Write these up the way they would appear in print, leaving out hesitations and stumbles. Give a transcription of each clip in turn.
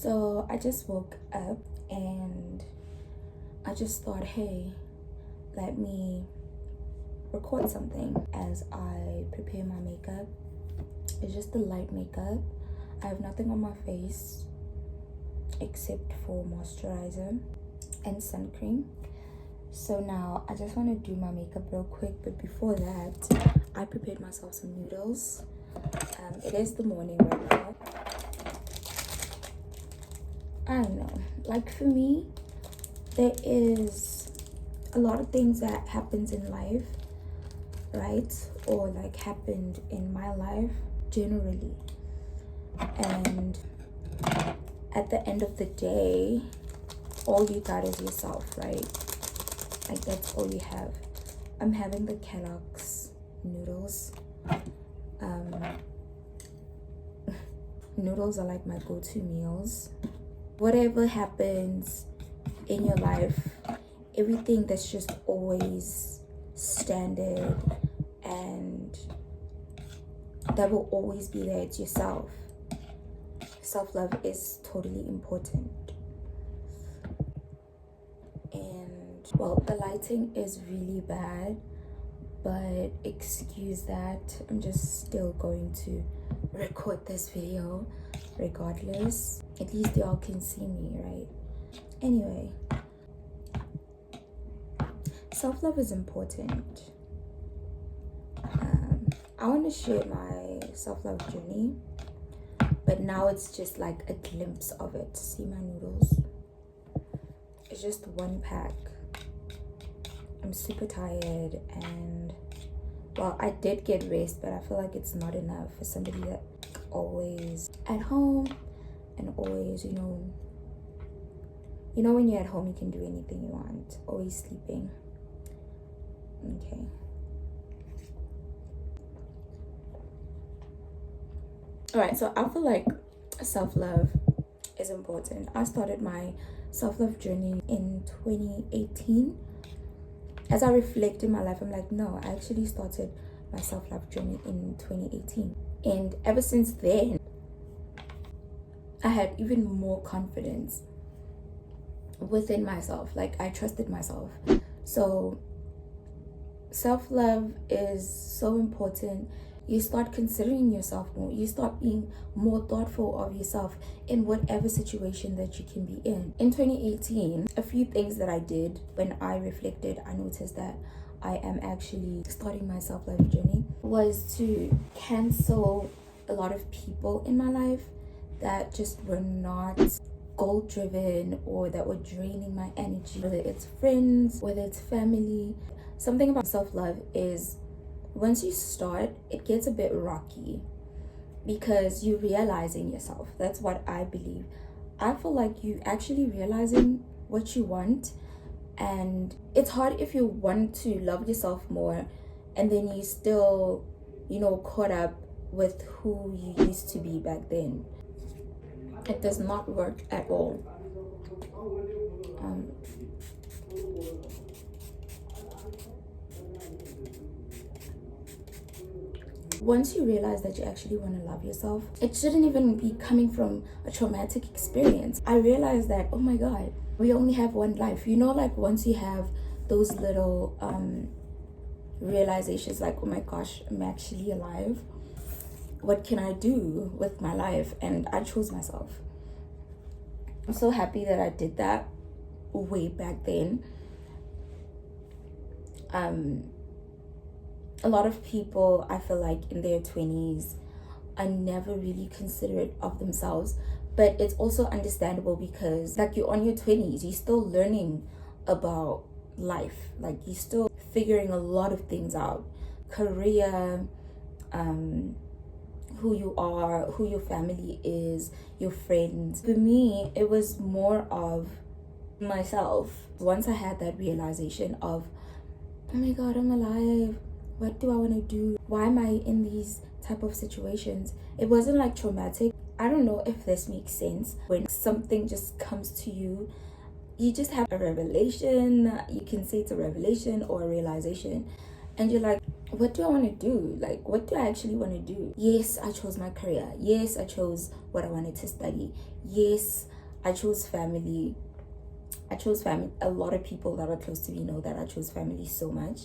So I just woke up and I just thought, hey, let me record something as I prepare my makeup. It's just the light makeup. I have nothing on my face except for moisturizer and sun cream. So now I just want to do my makeup real quick, but before that I prepared myself some noodles. It is the morning right now. I don't know, like for me, there is a lot of things that happens in life, right? Or like happened in my life generally, and at the end of the day, all you got is yourself, right? Like that's all you have. I'm having the Kellogg's noodles. Noodles are like my go-to meals. Whatever happens in your life, everything that's just always standard and that will always be there, it's yourself. Self-love is totally important. And well, the lighting is really bad, but excuse that. I'm just still going to record this video regardless. At least y'all can see me, right? Anyway, self-love is important. I want to share my self-love journey, but now it's just like a glimpse of it. See my noodles? It's just one pack. I'm super tired, and well, I did get rest, but I feel like it's not enough for somebody that always at home and always, you know when you're at home you can do anything you want, always sleeping. Okay, all right, so I feel like self-love is important. I started my self-love journey in 2018. As I reflect in my life, I'm like, no, I actually started my self-love journey in 2018. And ever since then, I had even more confidence within myself. Like, I trusted myself. So self-love is so important. You start considering yourself more. You start being more thoughtful of yourself in whatever situation that you can be in. In 2018, a few things that I did when I reflected, I noticed that I am actually starting my self-love journey was to cancel a lot of people in my life that just were not goal driven or that were draining my energy, whether it's friends, whether it's family. Something about self-love is once you start, it gets a bit rocky because you're realizing yourself. That's what I believe. I feel like you actually realizing what you want, and it's hard if you want to love yourself more and then you still, caught up with who you used to be back then. It does not work at all. Once you realize that you actually want to love yourself, it shouldn't even be coming from a traumatic experience. I realized that, oh my God, we only have one life. Like once you have those little realizations like, oh my gosh, I'm actually alive. What can I do with my life? And I chose myself. I'm so happy that I did that way back then. A lot of people, I feel like in their 20s, are never really considerate of themselves. But it's also understandable because like you're on your 20s, you're still learning about life. Like you're still figuring a lot of things out. Career, who you are, who your family is, your friends. For me, it was more of myself. Once I had that realization of, oh my God, I'm alive. What do I want to do? Why am I in these type of situations? It wasn't like traumatic. I don't know if this makes sense. When something just comes to you, you just have a revelation. You can say it's a revelation or a realization. And you're like, what do I want to do? Like, what do I actually want to do? Yes, I chose my career. Yes, I chose what I wanted to study. Yes, I chose family. I chose family. A lot of people that are close to me know that I chose family so much.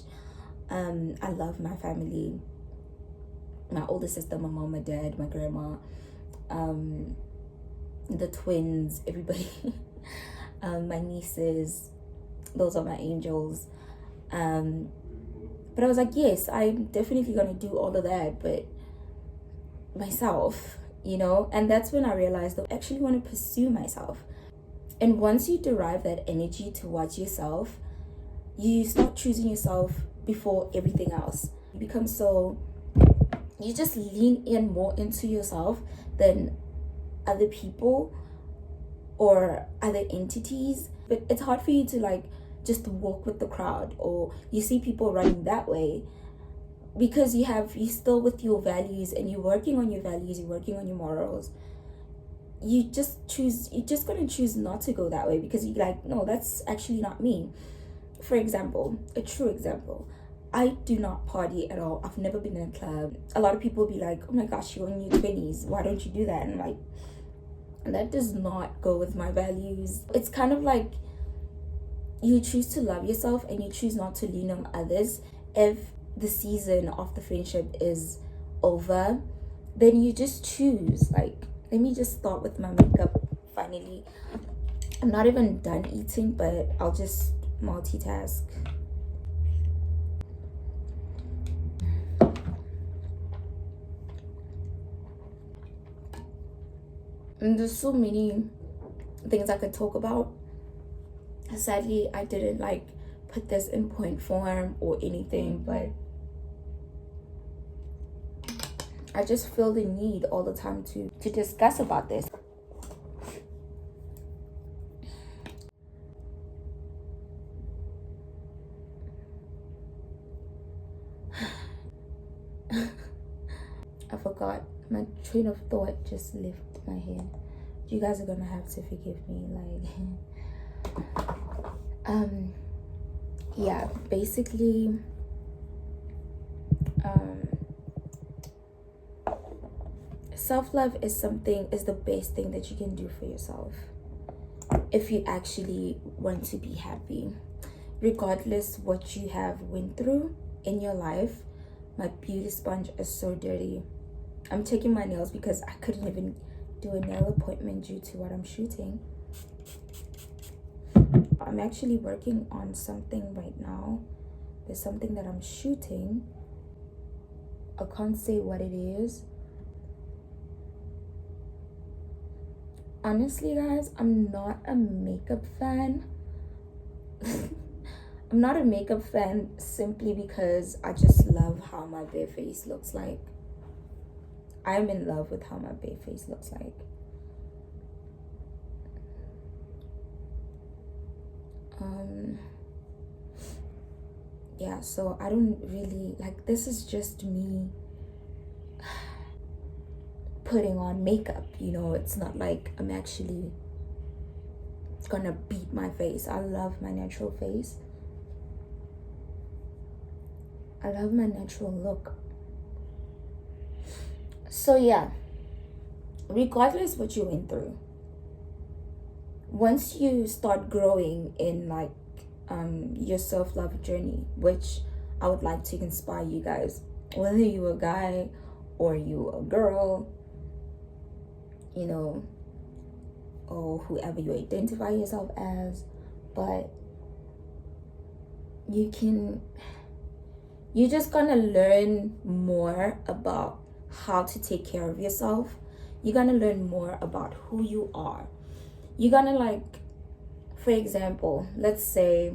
I love my family. My older sister, my mom, my dad, my grandma, the twins, everybody, my nieces. Those are my angels. But I was like, yes, I'm definitely gonna do all of that, but myself, and that's when I realized that I actually want to pursue myself. And once you derive that energy towards yourself, you start choosing yourself before everything else. You just lean in more into yourself than other people or other entities. But it's hard for you to just walk with the crowd, or you see people running that way, because you're still with your values, and you're working on your values, you're working on your morals. You're just gonna choose not to go that way, because you're like, no, that's actually not me. For example, a true example, I do not party at all. I've never been in a club. A lot of people be like, oh my gosh, you're in your 20s, why don't you do that? And like, that does not go with my values. It's kind of like you choose to love yourself and you choose not to lean on others. If the season of the friendship is over, then you just choose, like, let me just start with my makeup finally. I'm not even done eating, but I'll just multitask. And there's so many things I could talk about. Sadly, I didn't put this in point form or anything, but I just feel the need all the time to discuss about this. I forgot. My train of thought just left my head. You guys are gonna have to forgive me. Yeah, basically, self-love is the best thing that you can do for yourself if you actually want to be happy, regardless what you have went through in your life. My beauty sponge is so dirty. I'm checking my nails because I couldn't even do a nail appointment due to what I'm shooting. I'm actually working on something right now. There's something that I'm shooting. I can't say what it is. Honestly, guys, I'm not a makeup fan. I'm not a makeup fan simply because I just love how my bare face looks like. I'm in love with how my bare face looks like. Yeah, so I don't really this is just me putting on makeup, it's not like I'm actually gonna beat my face. I love my natural face. I love my natural look. So yeah, regardless what you went through, once you start growing in your self-love journey, which I would like to inspire you guys, whether you're a guy or you a girl, or whoever you identify yourself as, but you're just gonna learn more about how to take care of yourself. You're gonna learn more about who you are. You're gonna for example, let's say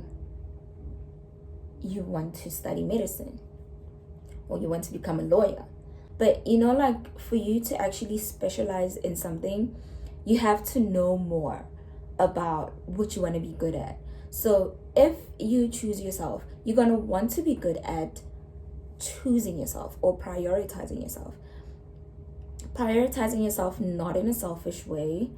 you want to study medicine or you want to become a lawyer, but for you to actually specialize in something, you have to know more about what you want to be good at. So if you choose yourself, you're gonna want to be good at choosing yourself or prioritizing yourself. Prioritizing yourself, not in a selfish way.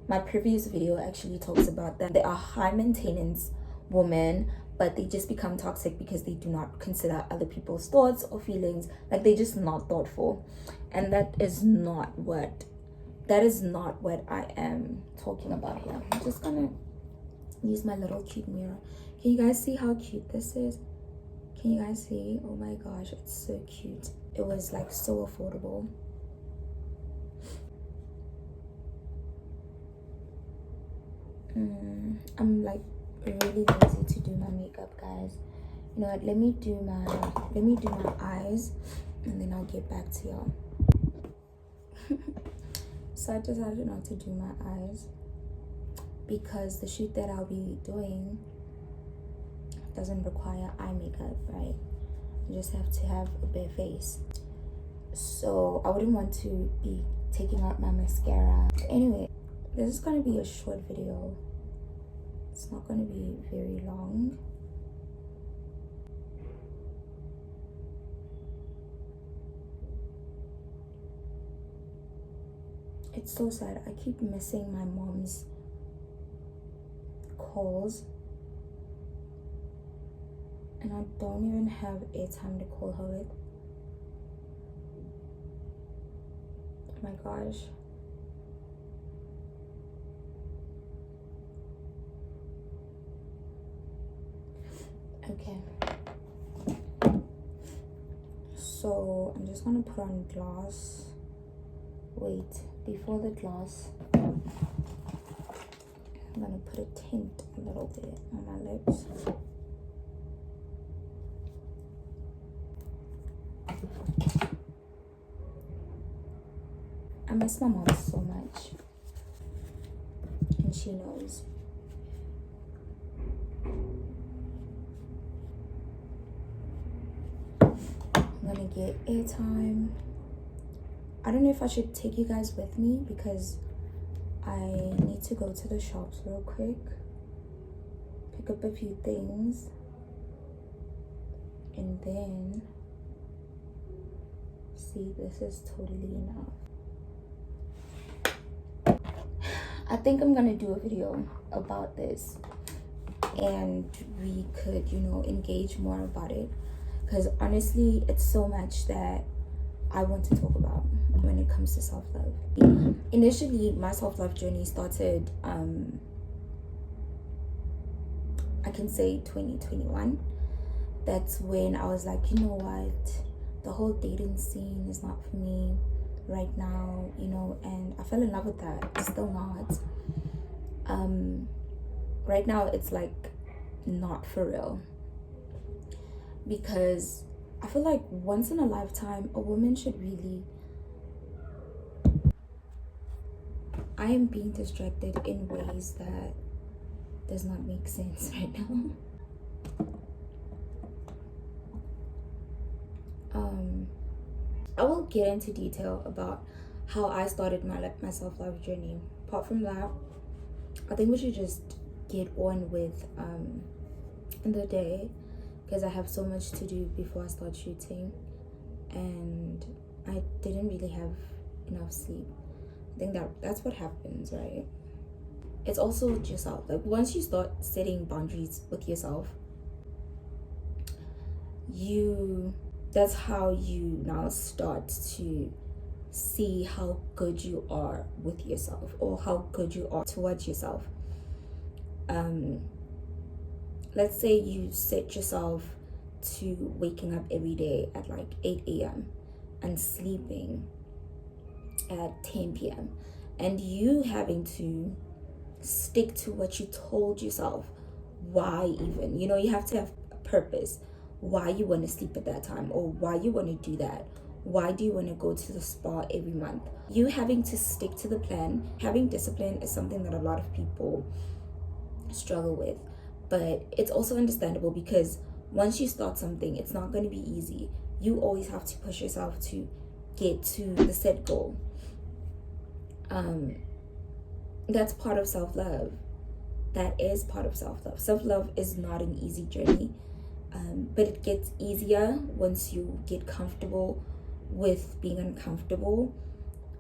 My previous video actually talks about that. They are high maintenance women, but they just become toxic because they do not consider other people's thoughts or feelings. They're just not thoughtful, and that is not what that is not what I am talking about here. I'm just gonna use my little cute mirror. Can you guys see how cute this is? Can you guys see? Oh my gosh, it's so cute. It was like so affordable. I'm like really lazy to do my makeup, guys. You know what? Let me do my eyes, and then I'll get back to y'all. So I decided not to do my eyes because the shoot that I'll be doing doesn't require eye makeup, right? You just have to have a bare face. So I wouldn't want to be taking out my mascara. Anyway, this is gonna be a short video. It's not gonna be very long. It's so sad. I keep missing my mom's calls, and I don't even have airtime to call her with. Oh my gosh. Okay. So I'm just gonna put on gloss. Wait, before the gloss, I'm gonna put a tint a little bit on my lips. I miss my mom so much, and she knows. I'm gonna get airtime. I don't know if I should take you guys with me because I need to go to the shops real quick, pick up a few things, and then see, this is totally enough. I think I'm gonna do a video about this, and we could, you know, engage more about it, because honestly it's so much that I want to talk about when it comes to self-love. Initially, my self-love journey started I can say 2021. That's when I was like, you know what, the whole dating scene is not for me right now, you know, and I fell in love with that. Still not. Right now it's like not for real, because I feel like once in a lifetime a woman should really, I am being distracted in ways that does not make sense right now. I will get into detail about how I started my self-love journey. Apart from that, I think we should just get on with the day, because I have so much to do before I start shooting, and I didn't really have enough sleep. I think that's what happens, right? It's also with yourself. Like once you start setting boundaries with yourself, that's how you now start to see how good you are with yourself, or how good you are towards yourself. Let's say you set yourself to waking up every day at like 8 a.m. and sleeping at 10 p.m. and you having to stick to what you told yourself. Why even? You know, you have to have a purpose. Why you want to sleep at that time, or why you want to do that. Why do you want to go to the spa every month? You having to stick to the plan. Having discipline is something that a lot of people struggle with, but it's also understandable, because once you start something, it's not going to be easy. You always have to push yourself to get to the set goal. That's part of self-love. That is part of self-love. Self-love is not an easy journey, but it gets easier once you get comfortable with being uncomfortable.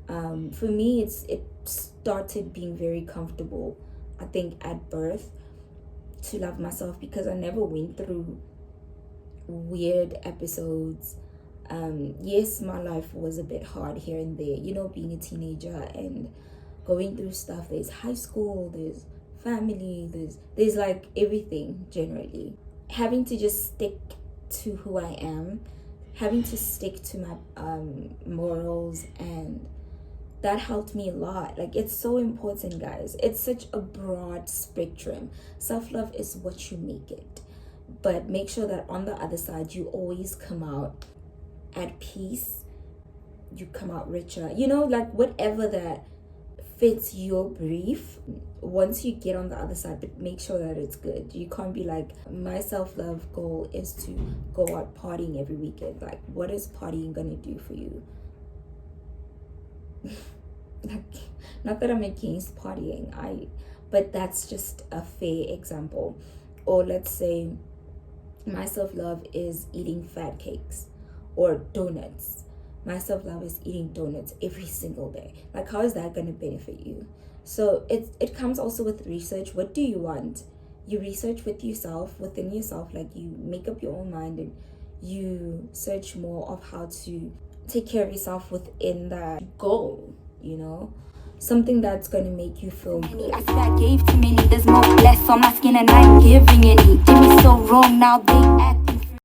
For me, it started being very comfortable, I think, at birth, to love myself, because I never went through weird episodes Yes, my life was a bit hard here and there, being a teenager and going through stuff. There's high school, there's family, there's like everything generally. Having to just stick to who I am, having to stick to my morals, and that helped me a lot. Like, it's so important, guys. It's such a broad spectrum. Self-love is what you make it, but make sure that on the other side you always come out at peace, you come out richer, like whatever that fits your brief. Once you get on the other side, but make sure that it's good. You can't be like, my self-love goal is to go out partying every weekend. Like, what is partying gonna do for you? Like, not that I'm against partying, but that's just a fair example. Or let's say my self-love is eating fat cakes or donuts. My self-love is eating donuts every single day. Like, how is that going to benefit you? So it comes also with research. What do you want? You research within yourself, like you make up your own mind and you search more of how to take care of yourself within that goal, something that's going to make you feel good. I swear I gave too many, there's more less on my skin and I'm giving any. Did me so wrong, now they act